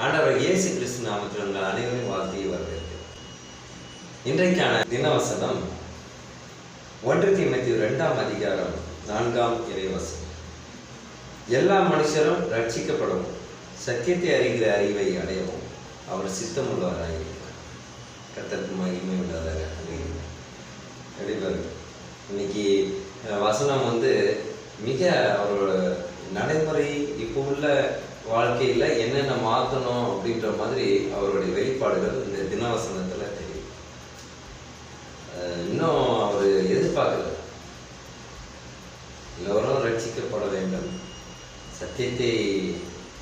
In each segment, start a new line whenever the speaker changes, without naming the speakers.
ஆண்டவர் இயேசு கிறிஸ்து நாமத்தில் உங்கள் அனைவரும் வாழ்த்தி வரவேற்கிறேன். இன்றைக்கான தினவசனம் 1 தீமோத்தேயு 2:4 இறைவசனம். எல்லா மனுஷரும் ரட்சிக்கப்படவும் சத்தியத்தை அறிகிற அறிவை அடையவும் அவர் சித்தமுள்ளவராயிருக்கிறார். கர்த்தருக்கு மகிமை உள்ளதாக. இன்னைக்கு வசனம் மிக அவரோட நடைமுறை இப்போ உள்ள வாழ்க்கையில் என்னென்ன மாற்றணும் அப்படின்ற மாதிரி அவருடைய வெளிப்பாடுகள் இந்த தினவசனத்தில் தெரியும். இன்னும் அவர் எதிர்பார்க்கல, எல்லோரும் ரட்சிக்கப்பட வேண்டும், சத்தியத்தை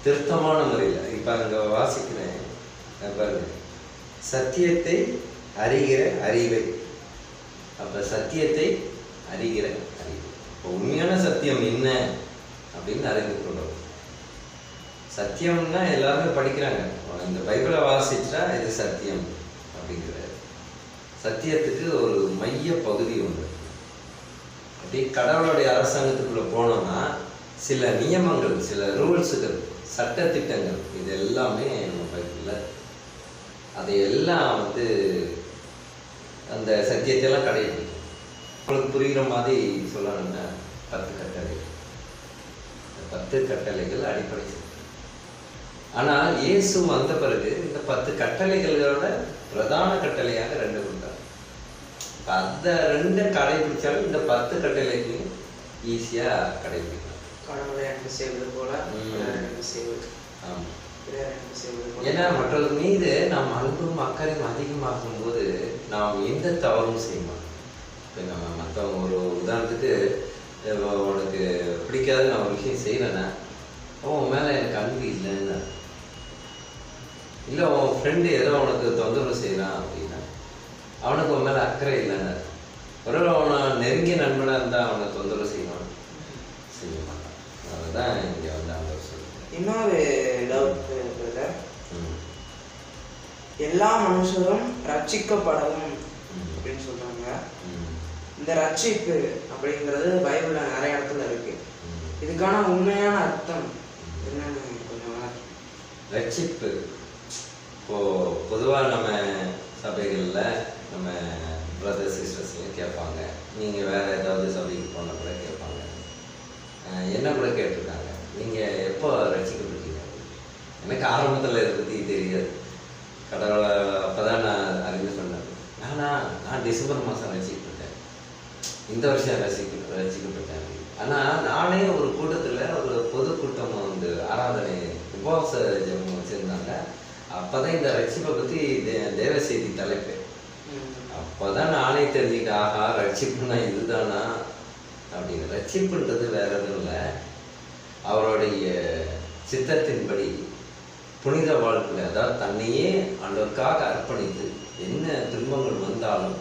திருத்தமான முறையில். இப்போ அங்கே வாசிக்கிறேன் பாருங்க, சத்தியத்தை அறிகிற அறிவை. அப்போ சத்தியத்தை அறிகிற அறிவு, இப்போ உண்மையான சத்தியம் என்ன அப்படின்னு அறிந்து கொள்ளும். சத்தியம்னா எல்லாருமே படிக்கிறாங்க, இந்த பைபிளை வாசிச்சா இது சத்தியம் அப்படிங்கிறது. சத்தியத்துக்கு ஒரு மைய பகுதி உண்டு. அப்படி கடவுளுடைய அரசாங்கத்துக்குள்ள போனோம்னா சில நியமங்கள், சில ரூல்ஸுகள், சட்டத்திட்டங்கள், இது எல்லாமே நம்ம பைபிளில். அதையெல்லாம் அந்த சத்தியத்தையெல்லாம் கடைபிடிக்கும். உங்களுக்கு புரிகிற மாதிரி சொல்லணும்னா 10 கட்டளைகள். 10 கட்டளைகள் அடிப்படை. ஆனால் இயேசு வந்த பிறகு இந்த 10 கட்டளைகளோட பிரதான கட்டளையாக 2 கொடுத்தார். அந்த 2 கடைபிடிச்சாலும் இந்த 10 கட்டளைகளையும் ஈஸியா கடைபிடிக்கலாம்.
கடவுளை அன்பு செய்வது போல
ஏன்னா மற்றவர்கள் மீது நாம் அன்பும் அக்கறையும் அதிகமாகும் போது நாம் எந்த தவறும் செய்யணும். இப்போ நம்ம மற்றவங்க ஒரு உதாரணத்துக்கு உனக்கு பிடிக்காத நான் ஒரு விஷயம் செய்யறேன்னா உன் மேலே எனக்கு அன்பு இல்லைன்னு, இல்லை உன் ஃப்ரெண்டு ஏதோ உனக்கு தொந்தரவு செய்யறான் அப்படின்னா அவனுக்கு உன் மேலே அக்கறை இல்லைன்னு. ஒரு அவனை நெருங்கிய நண்பனாக இருந்தால் அவனை தொந்தரவு செய்வான், செய்ய மாட்டான். அதுதான் இங்கே அவங்க சொல்லுவாங்க.
இன்னொரு டவுட், எல்லா மனுஷரும் ரட்சிக்கப்படவும் அப்படின்னு சொல்றாங்க. இந்த ரட்சிப்பு அப்படிங்கிறது பைபிள்ல நிறைய இடத்துல இருக்கு. இதுக்கான உண்மையான அர்த்தம் என்னன்னு கொஞ்சம்.
ரட்சிப்பு இப்போ பொதுவாக நம்ம சபைகளில் நம்ம பிரதர் சிஸ்டர்ஸ்லாம் கேட்பாங்க, நீங்கள் வேறு ஏதாவது சபைக்கு போனால் கூட கேட்பாங்க, என்ன கூட கேட்டிருக்காங்க, நீங்கள் எப்போ ரட்சிக்கப்பட்டீங்க? எனக்கு ஆரம்பத்தில் இதை பற்றி தெரியாது. கடவுளை அப்போ தான் நான் அறிந்து சொன்னேன். நான் டிசம்பர் மாதம் ரசிக்கப்பட்டேன், இந்த வருஷம் ரசிக்கப்பட்டேன். ஆனால் நானே ஒரு கூட்டத்தில், ஒரு பொதுக்கூட்டம் ஆராதனை உபவாச ஜெபம் வச்சுருந்தாங்க. அப்போ தான் இந்த ரட்சிப்பை பற்றி தேவ செய்தி தலைப்பு. அப்போ தான் நானே தெரிஞ்சுக்கிட்டேன், ஆஹா ரட்சிப்புனா இதுதானா அப்படின்னு. ரட்சிப்புன்றது வேற எதுவும் இல்லை, அவருடைய சித்தத்தின்படி புனித வாழ்க்கை, அதாவது தன்னையே ஆண்டவருக்காக அர்ப்பணித்து என்ன துன்பங்கள் வந்தாலும்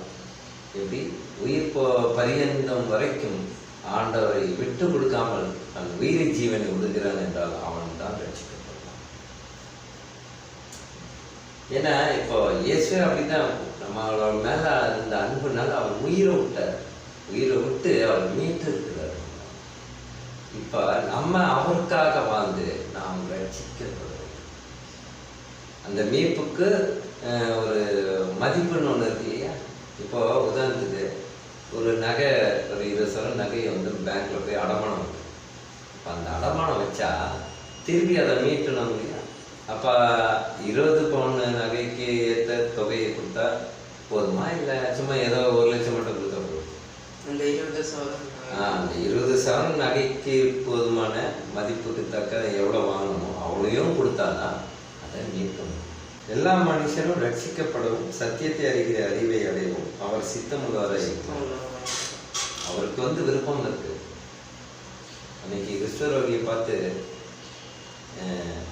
எப்படி உயிர் பரியந்தம் வரைக்கும் ஆண்டவரை விட்டு கொடுக்காமல் தன் உயிரை ஜீவனை விடுகிறான் என்றால் அவன் தான் ரட்சிக்கப்படுவான். ஏன்னா இப்போ இயேசுவே அப்படித்தான் நம்மளோட மேல இந்த அன்புனால அவர் உயிரை விட்டார். உயிரை விட்டு அவர் மீட்டு இருக்கிறார். இப்ப நம்ம அவருக்காக வாழ்ந்து நாம் ரட்சிக்கப்படுவோம். அந்த மீட்புக்கு ஒரு மதிப்புன்னு ஒன்று இருக்கு இல்லையா? இப்போ உதாரணத்துக்கு ஒரு நகை, ஒரு 20 சவரன் நகையை பேங்க்ல போய் அடமானம் வைக்கும். இப்போ அந்த அடமானம் வச்சா திருப்பி அதை மீட்டணும் இல்லையா? அப்போ 20 பவுன் நகைக்கு ஏற்ற தொகையை கொடுத்தா போதுமா, இல்லை சும்மா ஏதோ 1 லட்சம் மட்டும் கொடுத்தா போதும்?
அந்த
20 சவரன் நகைக்கு போதுமான மதிப்புக்கு தக்க எவ்வளோ வாங்கணுமோ அவ்வளோயும் கொடுத்தாதான் அதை மீட்கணும். எல்லா மனுஷரும் ரட்சிக்கப்படவும் சத்தியத்தை அறிகிற அறிவை அடையவும் அவர் சித்தமுள்ளவரை. அவருக்கு விருப்பம் இருக்கு. அன்னைக்கு கிறிஸ்துவரோகியை பார்த்து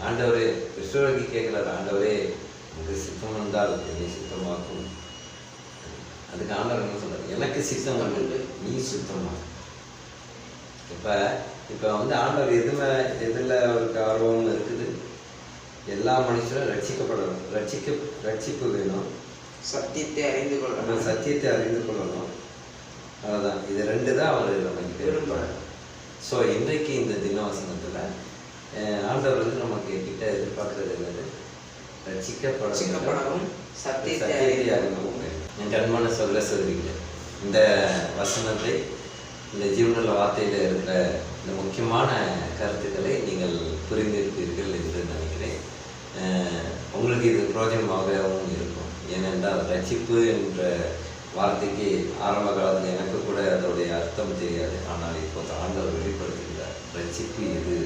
ஆண்டவரே, கிறிஸ்துவரோகி கேட்கிறார், ஆண்டவரே உங்களுக்கு சித்தம் வந்தால் என்னை சுத்தமாக்கும். அதுக்கு ஆண்டவர் என்ன சொல்றாரு, எனக்கு சித்தம் வந்து நீ சுத்தமா. இப்போ ஆண்டவர் எதில் அவருக்கு ஆர்வம் இருக்குது? எல்லா மனுஷரும் ரட்சிக்கப்படணும், ரட்சிப்பு வேணும்,
சத்தியத்தை அறிந்து கொள்ளணும்,
சத்தியத்தை அறிந்து கொள்ளணும். அவ்வளோதான். இது 2 தான் அவர் நமக்கு விரும்புகிறார். ஸோ இன்றைக்கு இந்த தினவசனத்தில் ஆண்டவர் நமக்கு கிட்ட எதிர்பார்க்கறது என்னது?
ரட்சிக்கப்படவும் சத்தியத்தை
சத்தியத்தை
அறிந்து
அறிந்து என் அன்பான சொல்ல சொல்கிறீங்க. இந்த வசனத்தை, இந்த ஜீவனுள்ள வார்த்தையில் இருக்கிற இந்த முக்கியமான கருத்துக்களை நீங்கள் புரிந்திருப்பீர்கள் என்று நினைக்கிறேன். உங்களுக்கு இது பிரயோஜனமாகவும் இருக்கும். ஏனென்றால் ரட்சிப்பு என்ற வார்த்தைக்கு ஆரம்ப காலத்தில் எனக்கு கூட அதோடைய அர்த்தம் தெரியாது. ஆனால் இப்போது ஆண்டவர் வெளிப்படுத்துகிறார். ரட்சிப்பு இது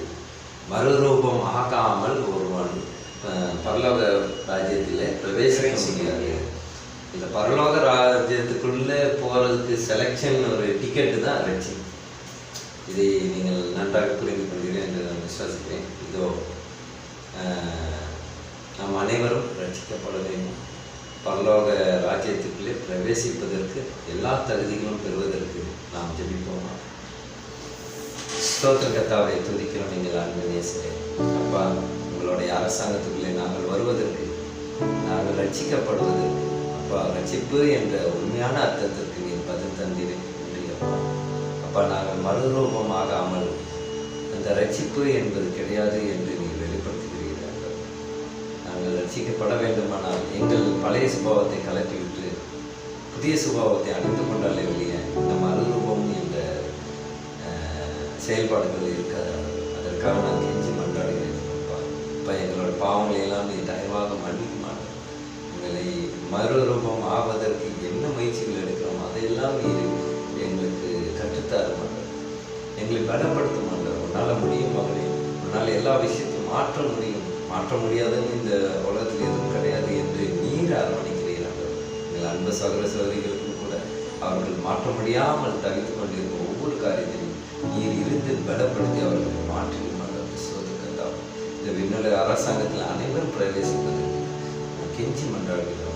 மறுரூபம் ஆகாமல் ஒருவன் பரலோக ராஜ்யத்திலே பிரவேசிக்க முடியாது. இந்த பரலோக ராஜ்யத்துக்குள்ளே போகிறதுக்கு செலெக்ஷன் ஒரு டிக்கெட்டு தான் ரட்சிப்பு. இதை நீங்கள் நன்றாக புரிந்து கொள்கிறீர்கள் என்று நான் விசுவாசிக்கிறேன். இதோ நாம் அனைவரும் ரட்சிக்கப்பட வேண்டும். பரலோக ராஜ்யத்துக்குள்ளே பிரவேசிப்பதற்கு எல்லா தகுதிகளும் பெறுவதற்கு நாம் ஜெபிப்போமா? ஸ்தோத்திர கர்த்தாவை துதிக்கிறோம். நீங்கள் அன்பு நேசரே அப்பா, உங்களுடைய அரசாங்கத்துக்குள்ளே நாங்கள் வருவதற்கு, நாங்கள் ரட்சிக்கப்படுவதற்கு அப்பா, ரட்சிப்பு என்ற உண்மையான அர்த்தத்திற்கு நீ பதில் தந்தீரே அப்பா. அப்பா, நாங்கள் மறுரூபம் ஆகாமல் அந்த ரட்சிப்பு என்பது கிடையாது என்று நீ வெளிப்படுத்துகிறீர்கள். நாங்கள் ரட்சிக்கப்பட வேண்டுமானால் எங்கள் பழைய சுபாவத்தை கலட்டிவிட்டு புதிய சுபாவத்தை அணிந்து கொண்டாலே வெளியே இந்த மறுரூபம் என்ற செயல்பாடுகள் இருக்காது. அதற்காக நான் கெஞ்சி மன்றாடுகிறேன். அப்பா, எங்களோட பாவங்களை எல்லாம் நீ தயவாக மன்னிக்குமாறு, எங்களை மறுரூபம் ஆவதற்கு என்ன முயற்சிகள் எடுக்கிறோம் அதையெல்லாம் நீ எங்களுக்கு கற்றுத்தர மாட்டோம், எங்களை பலப்படுத்த மாட்டோம். உன்னால் முடியும் மகளே, உன்னால் எல்லா விஷயத்தையும் மாற்ற முடியும். மாற்ற முடியாதுன்னு இந்த உலகத்தில் எதுவும் கிடையாது என்று நீர் அரவணைக்கிறீர்கள். எங்கள் அன்பு சகோதர சகோதரிகளுக்கும் கூட அவர்கள் மாற்ற முடியாமல் தவித்துக் கொண்டிருக்கும் ஒவ்வொரு காரியத்தையும் நீர் இருந்து பலப்படுத்தி அவர்களை மாற்றி சோதனை இந்த விண்ணுலக அரசாங்கத்தில் அனைவரும் பிரவேசிப்பதற்கு கெஞ்சி மன்றாடுகிறார்.